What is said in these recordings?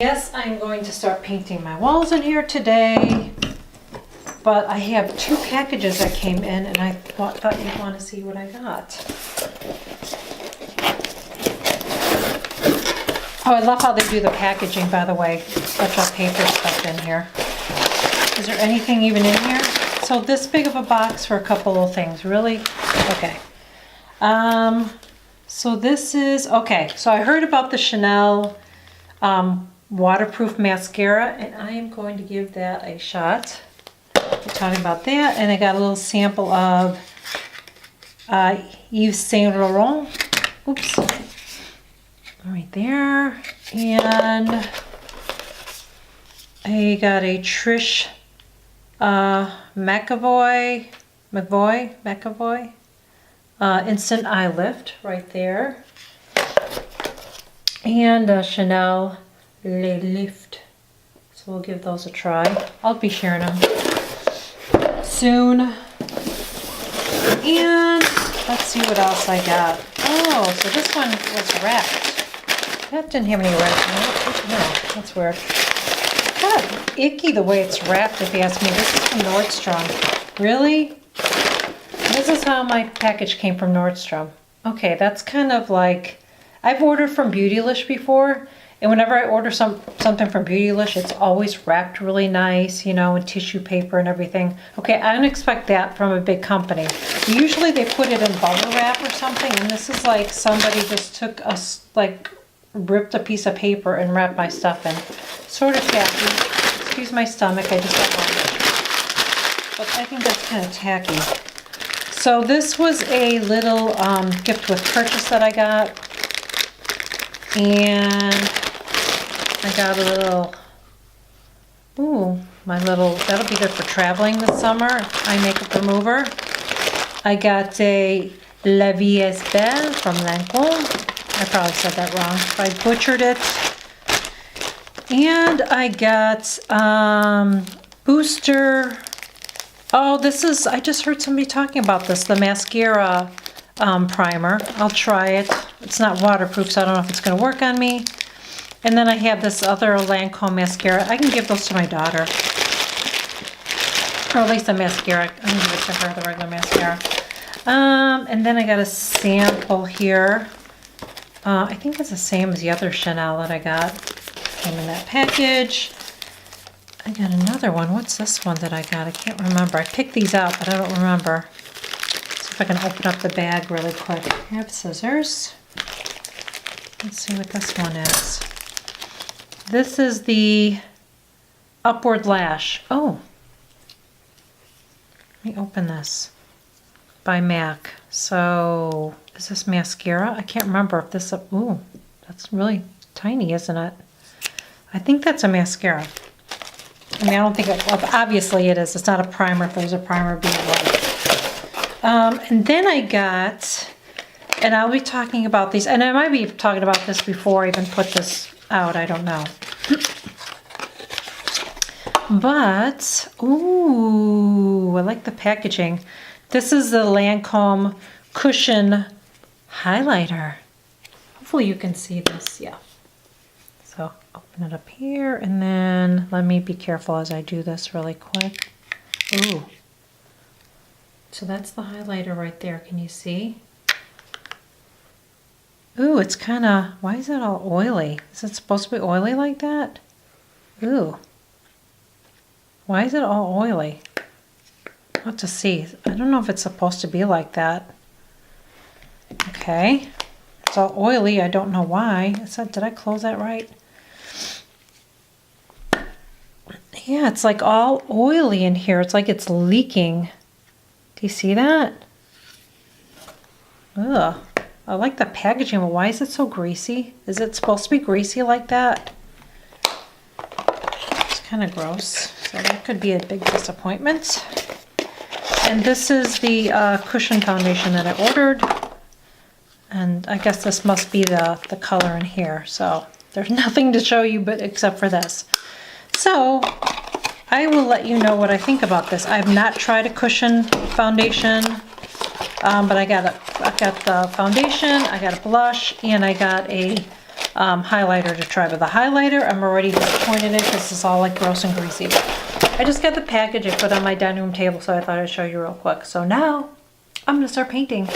Yes, I'm going to start painting my walls in here today, but I have 2 packages that came in and I thought you'd want to see what I got. Oh, I love how they do the packaging, by the way. Bunch of paper stuff in here. Is there anything even in here? So this big of a box for a couple of things, really? Okay. So this is, okay, so I heard about the Chanel waterproof mascara, and I am going to give that a shot. We're talking about that, and I got a little sample of Yves Saint Laurent. Oops. Right there. And I got a Trish McAvoy Instant Eye Lift right there. And Chanel Le Lift. So we'll give those a try. I'll be sharing them soon. And let's see what else I got. Oh, so this one was wrapped. That didn't have any wrapping. No, that's weird. Kind of icky the way it's wrapped, if you ask me. This is from Nordstrom. Really? This is how my package came from Nordstrom. Okay, that's kind of like, I've ordered from Beautylish before, and whenever I order something from Beautylish, it's always wrapped really nice, you know, in tissue paper and everything. Okay, I don't expect that from a big company. Usually they put it in bubble wrap or something, and this is like somebody just took ripped a piece of paper and wrapped my stuff in. Sort of tacky. Excuse my stomach, I just got lunch. But I think that's kind of tacky. So this was a little gift with purchase that I got. And I got a little, that'll be good for traveling this summer, eye makeup remover. I got a La Vie est Belle from Lancôme. I probably said that wrong, but I butchered it. And I got Booster. Oh, this is, I just heard somebody talking about this, the mascara primer. I'll try it. It's not waterproof, so I don't know if it's going to work on me. And then I have this other Lancôme mascara. I can give those to my daughter. Or at least the mascara. I can give it to her, the regular mascara. And then I got a sample here. I think it's the same as the other Chanel that I got. Came in that package. I got another one. What's this one that I got? I can't remember. I picked these out, but I don't remember. See if I can open up the bag really quick. I have scissors. Let's see what this one is. This is the Upward Lash. Oh. Let me open this. By MAC. So, is this mascara? I can't remember if this, ooh, that's really tiny, isn't it? I think that's a mascara. I mean, I don't think it, well, obviously it is. It's not a primer. If there's a primer, it'd be white. And then I got, and I'll be talking about these, and I might be talking about this before I even put this out. I don't know. But, ooh, I like the packaging. This is the Lancôme Cushion Highlighter. Hopefully you can see this, yeah. So open it up here, and then let me be careful as I do this really quick. Ooh. So that's the highlighter right there, can you see? Ooh, it's kind of, why is it all oily? Is it supposed to be oily like that? Ooh. Why is it all oily? I'll have to see. I don't know if it's supposed to be like that. Okay. It's all oily. I don't know why. Did I close that right? Yeah, it's like all oily in here. It's like it's leaking. Do you see that? Ugh. I like the packaging, but why is it so greasy? Is it supposed to be greasy like that? It's kind of gross. So that could be a big disappointment. And this is the cushion foundation that I ordered. And I guess this must be the color in here. So there's nothing to show you but except for this. So I will let you know what I think about this. I have not tried a cushion foundation, but I got the foundation, I got a blush, and I got a highlighter to try. But the highlighter, I'm already disappointed in it because it's all like gross and greasy. I just got the package I put on my dining room table, so I thought I'd show you real quick. So now I'm gonna start painting.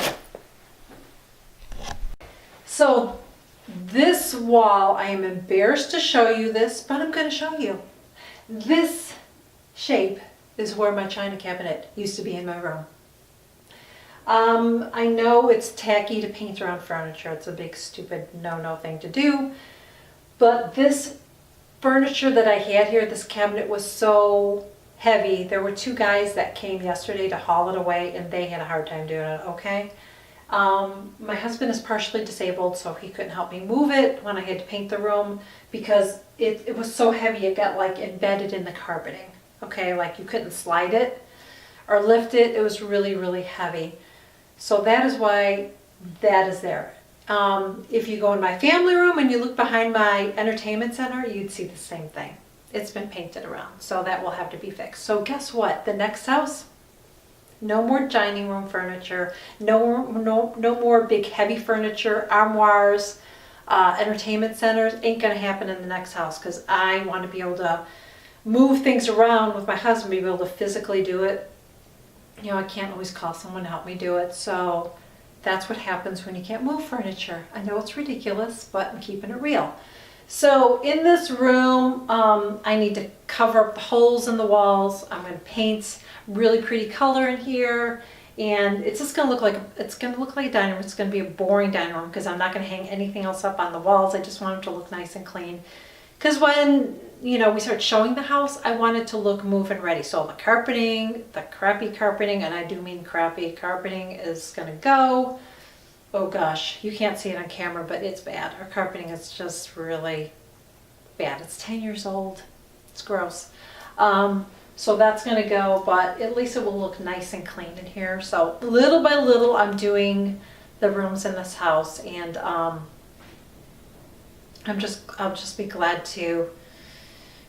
So this wall, I am embarrassed to show you this, but I'm gonna show you. This shape is where my china cabinet used to be in my room. I know it's tacky to paint around furniture. It's a big, stupid, no thing to do. But this furniture that I had here, this cabinet was so heavy. There were 2 guys that came yesterday to haul it away, and they had a hard time doing it, okay? My husband is partially disabled, so he couldn't help me move it when I had to paint the room because it was so heavy it got like embedded in the carpeting, okay? Like you couldn't slide it or lift it. It was really, really heavy. So that is why that is there. If you go in my family room and you look behind my entertainment center, you'd see the same thing. It's been painted around, so that will have to be fixed. So guess what? The next house, no more dining room furniture, no more big heavy furniture, armoires, entertainment centers. Ain't gonna happen in the next house because I want to be able to move things around with my husband, be able to physically do it. You know, I can't always call someone to help me do it, so that's what happens when you can't move furniture. I know it's ridiculous, but I'm keeping it real. So in this room, I need to cover up the holes in the walls. I'm going to paint really pretty color in here, and it's just going to look like a dining room. It's going to be a boring dining room because I'm not going to hang anything else up on the walls. I just want it to look nice and clean. Because when, you know, we start showing the house, I want it to look move and ready. So the carpeting, the crappy carpeting, and I do mean crappy carpeting, is gonna go. Oh gosh, you can't see it on camera, but it's bad. Our carpeting is just really bad. It's 10 years old. It's gross. So that's gonna go, but at least it will look nice and clean in here. So little by little, I'm doing the rooms in this house, and I'll just be glad to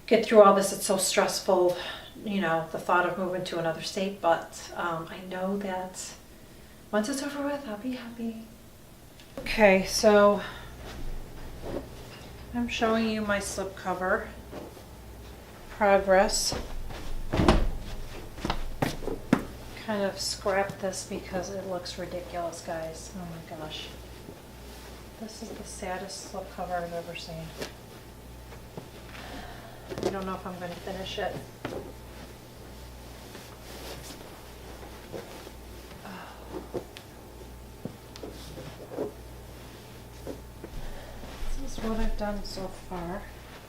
get through all this. It's so stressful, you know, the thought of moving to another state, but I know that once it's over with, I'll be happy. Okay, so I'm showing you my slipcover progress. Kind of scrapped this because it looks ridiculous, guys. Oh my gosh. This is the saddest slipcover I've ever seen. I don't know if I'm going to finish it. Oh. This is what I've done so far.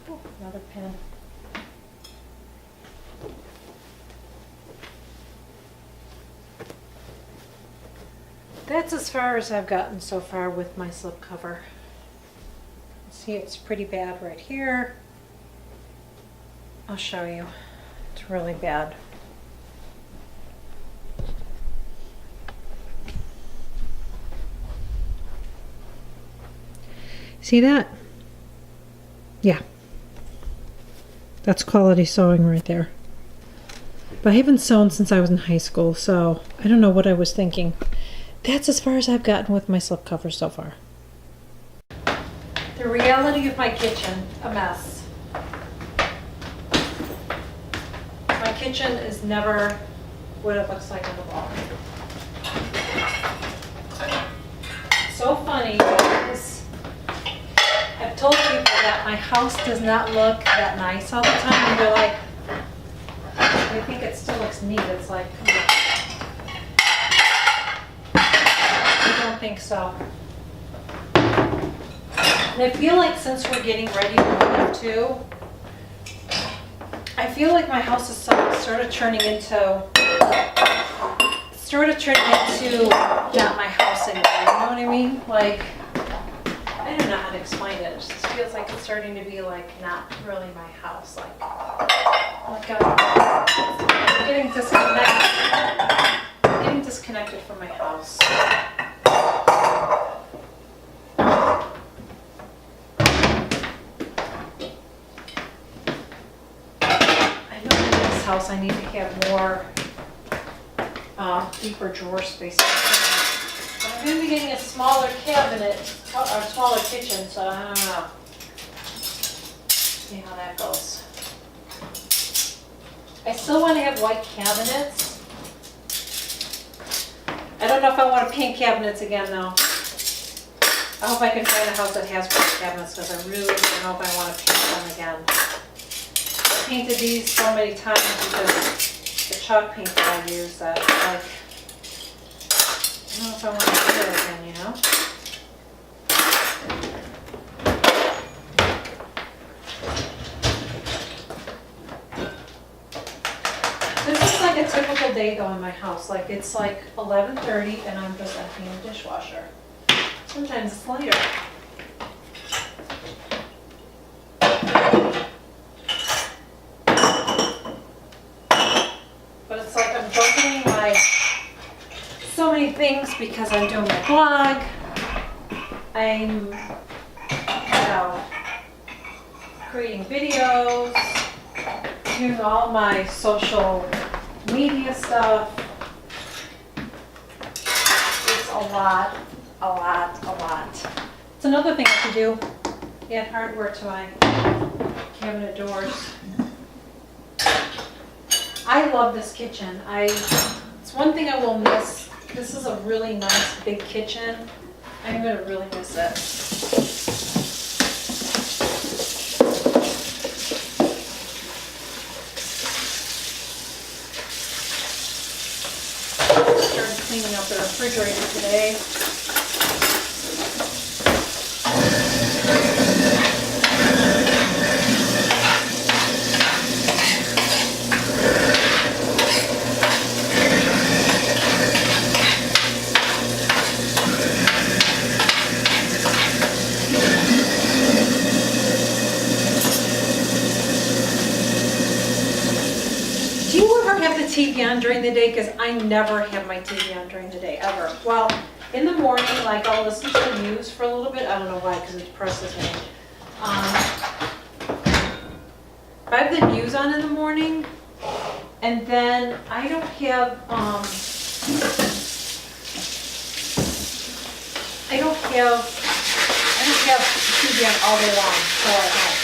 Oh, another pen. That's as far as I've gotten so far with my slipcover. See, it's pretty bad right here. I'll show you. It's really bad. See that? Yeah. That's quality sewing right there. But I haven't sewn since I was in high school, so I don't know what I was thinking. That's as far as I've gotten with my slipcover so far. The reality of my kitchen, a mess. My kitchen is never what it looks like on the wall. So funny because I've told people that my house does not look that nice all the time, and they're like, they think it still looks neat. It's like, come on. I don't think so. And I feel like since we're getting ready to move too, I feel like my house is sort of turning into not my house anymore. You know what I mean? Like, I don't know how to explain it. It just feels like it's starting to be like not really my house. Like I'm getting disconnected. Getting disconnected from my house. House, I need to have more deeper drawer space. I'm going to be getting a smaller cabinet a smaller kitchen, so I don't know. See how that goes. I still want to have white cabinets. I don't know if I want to paint cabinets again though. I hope I can find a house that has white cabinets because I really don't know if I want to paint them again. I painted these so many times because the chalk paint that I use that like, I don't know if I want to do it again, you know? This is like a typical day though in my house. Like it's like 11:30 and I'm just emptying the dishwasher. Sometimes it's later. But it's like I'm juggling my so many things because I'm doing my blog. I'm, you know, creating videos, doing all my social media stuff. It's a lot. It's another thing I have to do. Add hardware to my cabinet doors. I love this kitchen. It's one thing I will miss. This is a really nice big kitchen. I'm gonna really miss it. Started cleaning up the refrigerator today. TV on during the day because I never have my TV on during the day ever. Well, in the morning, like I'll listen to the news for a little bit. I don't know why, because it depresses me. If I have the news on in the morning, and then I don't have TV on all day long, so I don't.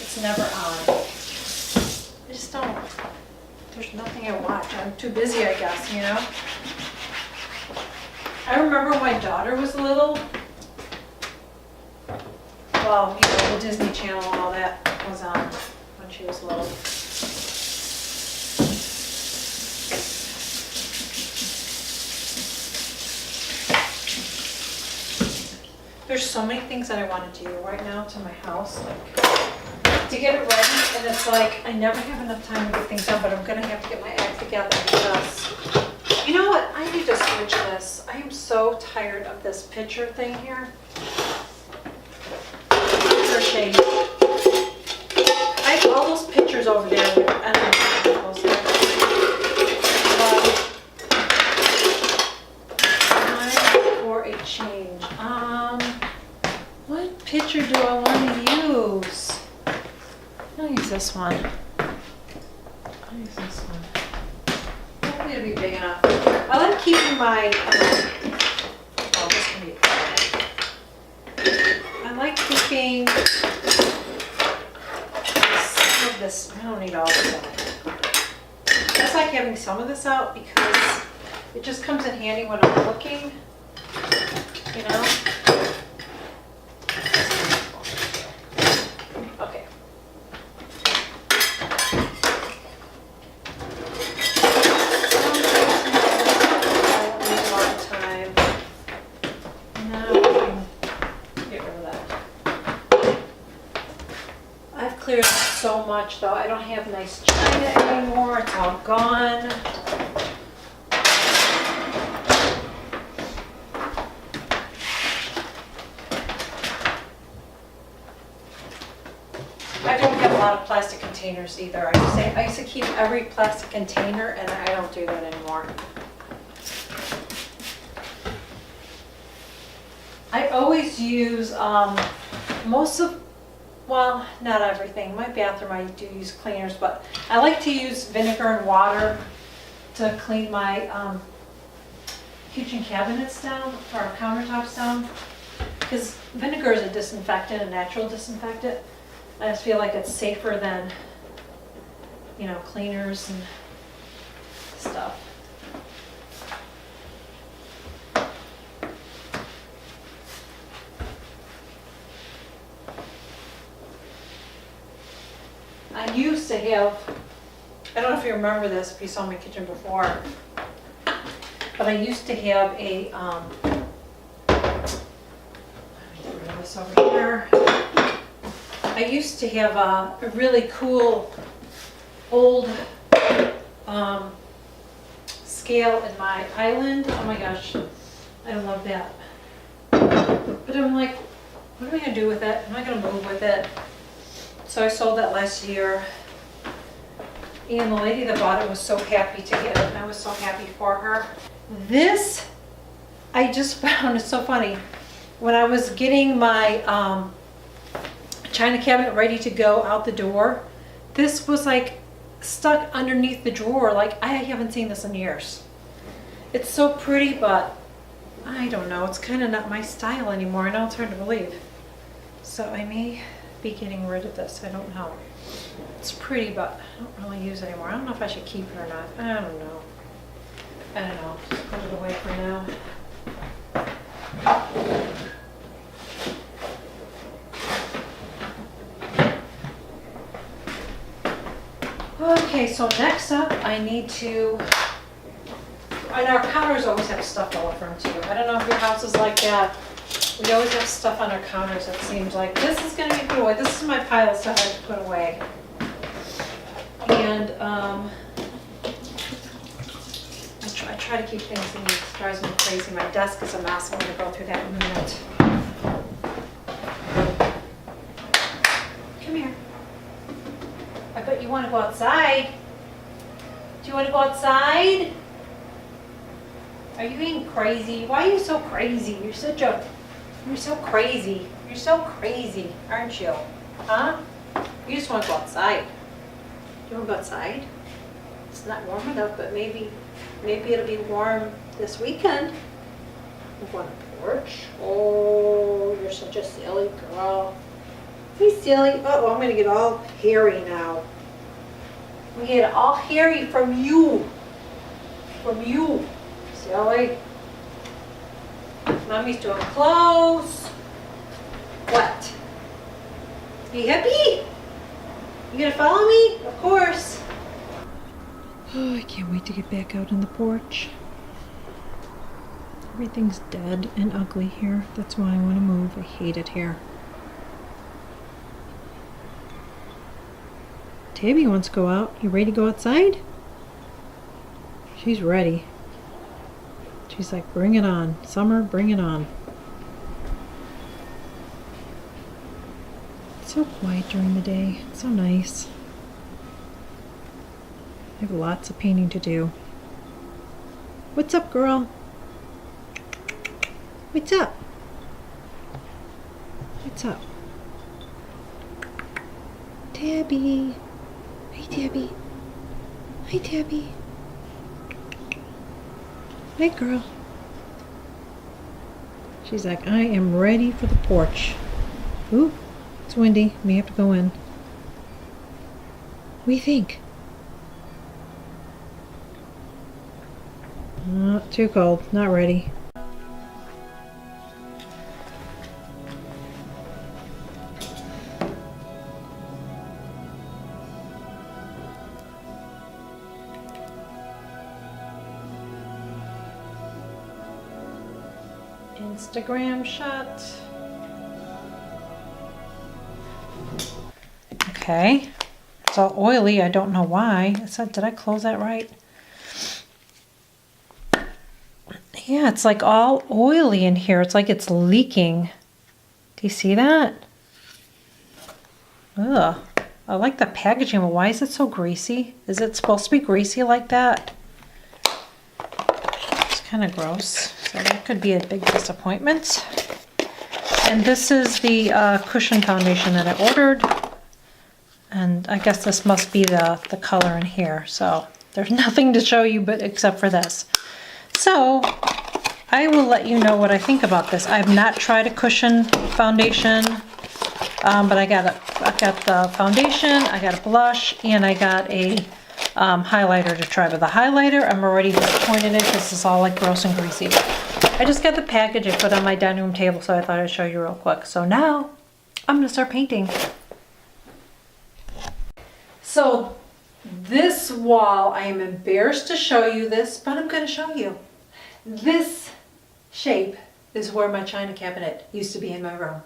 It's never on. I just don't. There's nothing I watch. I'm too busy, I guess, you know? I remember when my daughter was little. Well, you know, the Disney Channel and all that was on when she was little. There's so many things that I want to do right now to my house. To get it ready, and it's like I never have enough time to get things done, but I'm gonna have to get my act together because you know what? I need to switch this. I am so tired of this picture thing here. Crochet. I have all those pictures over there, and I don't know if those time for a change. What picture do I want to use? I'll use this one. Hopefully it'll be big enough. I like keeping my, oh, this can be I like keeping some of this. I don't need all this out. I just like having some of this out because it just comes in handy when I'm looking, you know? Cleared so much though. I don't have nice china anymore. It's all gone. I don't have a lot of plastic containers either. I used to keep every plastic container and I don't do that anymore. I always use well, not everything. My bathroom I do use cleaners, but I like to use vinegar and water to clean my kitchen cabinets down, or our countertops down, because vinegar is a disinfectant, a natural disinfectant. I just feel like it's safer than, you know, cleaners and stuff. I used to have, I don't know if you remember this, if you saw my kitchen before, but I used to have a, let me get rid of this over here. I used to have a really cool old scale in my island. Oh my gosh, I love that. But I'm like, what am I gonna do with it? Am I gonna move with it? So I sold that last year. And the lady that bought it was so happy to get it, and I was so happy for her. This, I just found, it's so funny. When I was getting my china cabinet ready to go out the door, this was like stuck underneath the drawer. Like, I haven't seen this in years. It's so pretty, but I don't know. It's kind of not my style anymore. I know it's hard to believe. So I may be getting rid of this. I don't know. It's pretty, but I don't really use it anymore. I don't know if I should keep it or not. I don't know. I don't know. Just put it away for now. Okay, so next up I need to, and our counters always have stuff all over them too. I don't know if your house is like that. We always have stuff on our counters, it seems like. This is going to be put away. This is my pile of stuff I have to put away. And I try to keep things neat. It drives me crazy. My desk is a mess. I'm going to go through that in a minute. Come here. I bet you want to go outside. Do you want to go outside? Are you being crazy? Why are you so crazy? You're so crazy. You're so crazy, aren't you? Huh? You just want to go outside. Do you want to go outside? It's not warm enough, but maybe it'll be warm this weekend. You want a porch? Oh, you're such a silly girl. Hey, silly. Uh-oh, I'm going to get all hairy now. I'm going to get all hairy from you. From you. Silly. Mommy's doing close. What? You happy? You gonna follow me? Of course. Oh, I can't wait to get back out on the porch. Everything's dead and ugly here. That's why I want to move. I hate it here. Tabby wants to go out. You ready to go outside? She's ready. She's like, bring it on. Summer, bring it on. It's so quiet during the day. It's so nice. I have lots of painting to do. What's up, girl? What's up? What's up? Tabby. Hey, Tabby. Hi, Tabby. Hey, girl. She's like, I am ready for the porch. Ooh, it's windy. May have to go in. What do you think? Too cold. Not ready. Instagram shot. Okay. It's all oily. I don't know why. Did I close that right? Yeah, it's like all oily in here. It's like it's leaking. Do you see that? Ugh. I like the packaging, but why is it so greasy? Is it supposed to be greasy like that? It's kind of gross. So that could be a big disappointment. And this is the cushion foundation that I ordered. And I guess this must be the color in here. So there's nothing to show you but except for this. So I will let you know what I think about this. I've not tried a cushion foundation, but I got the foundation, I got a blush, and I got a highlighter to try. But the highlighter, I'm already disappointed in it because it's all like gross and greasy. I just got the package I put on my dining room table, so I thought I'd show you real quick. So now I'm gonna start painting. So this wall, I am embarrassed to show you this, but I'm gonna show you. This shape is where my china cabinet used to be in my room.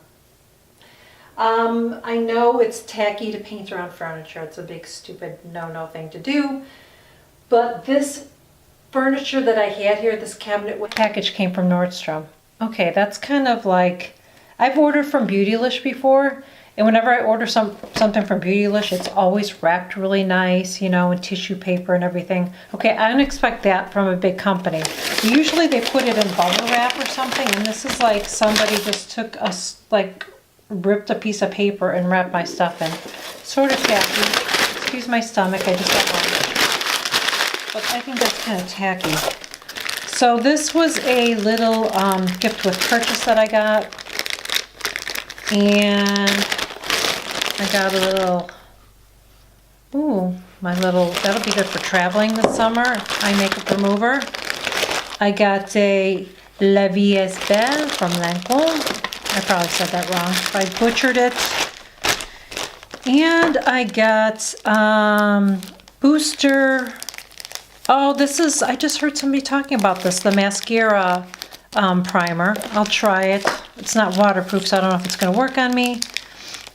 I know it's tacky to paint around furniture. It's a big, stupid, no thing to do. But this furniture that I had here, this cabinet package came from Nordstrom. Okay, that's kind of like, I've ordered from Beautylish before, and whenever I order something from Beautylish, it's always wrapped really nice, you know, in tissue paper and everything. Okay, I don't expect that from a big company. Usually they put it in bubble wrap or something, and this is like somebody just took ripped a piece of paper and wrapped my stuff in. Sort of tacky. Excuse my stomach, I just got lunch. But I think that's kind of tacky. So this was a little gift with purchase that I got. And I got a little, that'll be good for traveling this summer, eye makeup remover. I got a La Vie est Belle from Lancôme. I probably said that wrong, I butchered it. And I got Booster. Oh, this is, I just heard somebody talking about this, the mascara primer. I'll try it. It's not waterproof, so I don't know if it's going to work on me.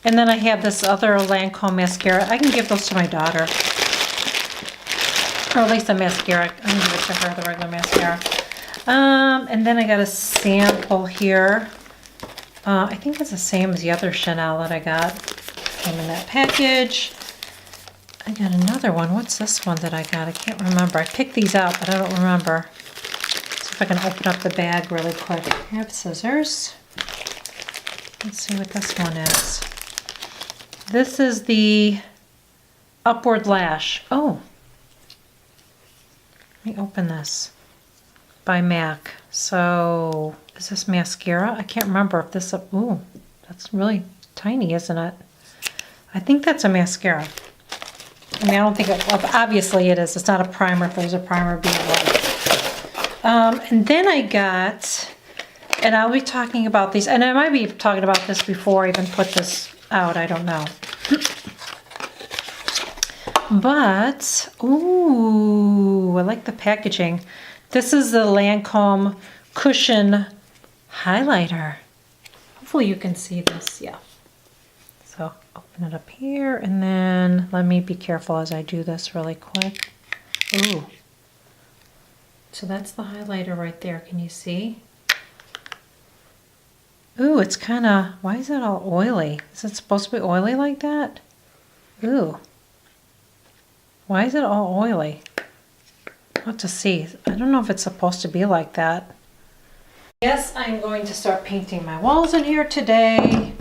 And then I have this other Lancôme mascara. I can give those to my daughter. Or at least the mascara. I'm going to give it to her, the regular mascara. And then I got a sample here. I think it's the same as the other Chanel that I got. Came in that package. I got another one. What's this one that I got? I can't remember. I picked these out, but I don't remember. See if I can open up the bag really quick. I have scissors. Let's see what this one is. This is the Upward Lash. Oh. Let me open this. By MAC. So, is this mascara? I can't remember if this, ooh, that's really tiny, isn't it? I think that's a mascara. I mean, I don't think, obviously it is. It's not a primer. If there's a primer, be it. And then I got, and I'll be talking about these, and I might be talking about this before I even put this out. I don't know. But, ooh, I like the packaging. This is the Lancôme Cushion Highlighter. Hopefully you can see this, yeah. So open it up here, and then let me be careful as I do this really quick. Ooh. So that's the highlighter right there, can you see? Ooh, it's kind of, why is it all oily? Is it supposed to be oily like that? Ooh. Why is it all oily? I'll have to see. I don't know if it's supposed to be like that. Yes, I'm going to start painting my walls in here today.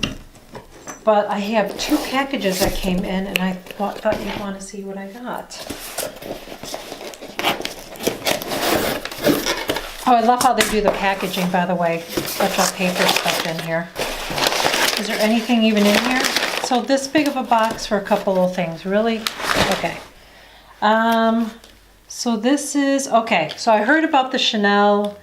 But I have two packages that came in, and I thought you'd want to see what I got. Oh, I love how they do the packaging, by the way. Special paper stuff in here. Is there anything even in here? So this big of a box for a couple of things, really? Okay. So this is, okay, so I heard about the Chanel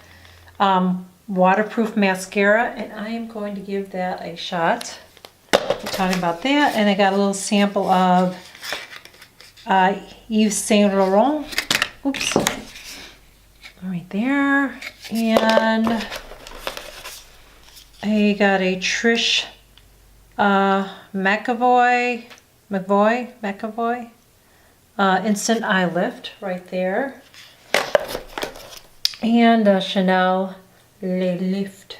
waterproof mascara, and I am going to give that a shot. We're talking about that, and I got a little sample of Yves Saint Laurent. Oops. Right there. And I got a Trish McAvoy Instant Eye Lift right there. And Chanel Le Lift.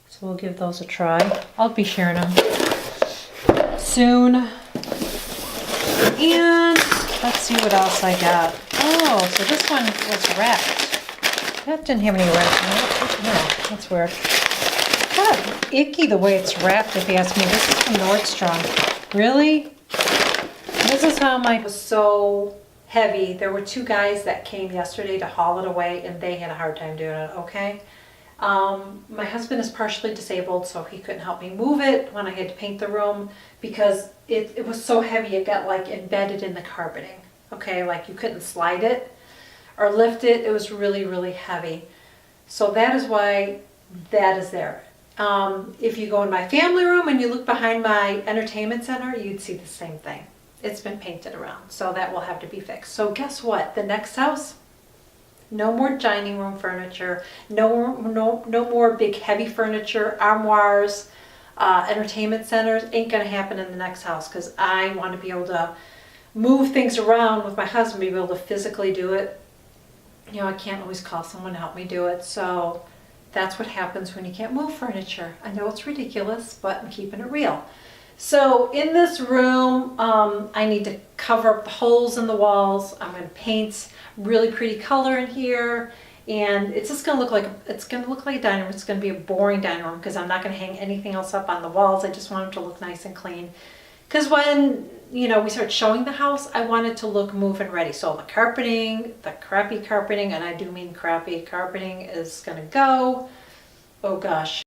So we'll give those a try. I'll be sharing them soon. And let's see what else I got. Oh, so this one was wrapped. That didn't have any wrapping. No, that's weird. Kind of icky the way it's wrapped, if you ask me. This is from Nordstrom. Really? This is how my was so heavy. There were two guys that came yesterday to haul it away, and they had a hard time doing it, okay? My husband is partially disabled, so he couldn't help me move it when I had to paint the room because it was so heavy it got like embedded in the carpeting. Okay, like you couldn't slide it or lift it. It was really, really heavy. So that is why that is there. If you go in my family room and you look behind my entertainment center, you'd see the same thing. It's been painted around, so that will have to be fixed. So guess what? The next house, no more dining room furniture, no more big heavy furniture, armoires, entertainment centers. Ain't gonna happen in the next house because I want to be able to move things around with my husband, be able to physically do it. You know, I can't always call someone to help me do it, so that's what happens when you can't move furniture. I know it's ridiculous, but I'm keeping it real. So in this room, I need to cover up the holes in the walls. I'm going to paint really pretty color in here, and it's just going to look like a dining room. It's going to be a boring dining room because I'm not going to hang anything else up on the walls. I just want it to look nice and clean. Because when we start showing the house, I want it to look move and ready. So the carpeting, the crappy carpeting, and I do mean crappy carpeting, is going to go. Oh gosh.